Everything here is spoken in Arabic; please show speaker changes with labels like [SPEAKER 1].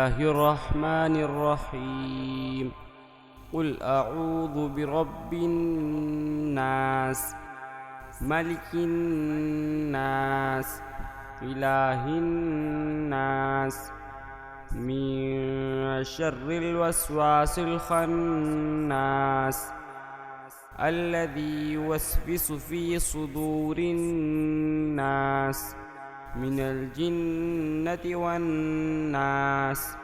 [SPEAKER 1] الله الرحمن الرحيم. قل أعوذ برب الناس، ملك الناس، إله الناس، من شر الوسواس الخناس الذي يوسوس في صدور الناس من الجنة والناس.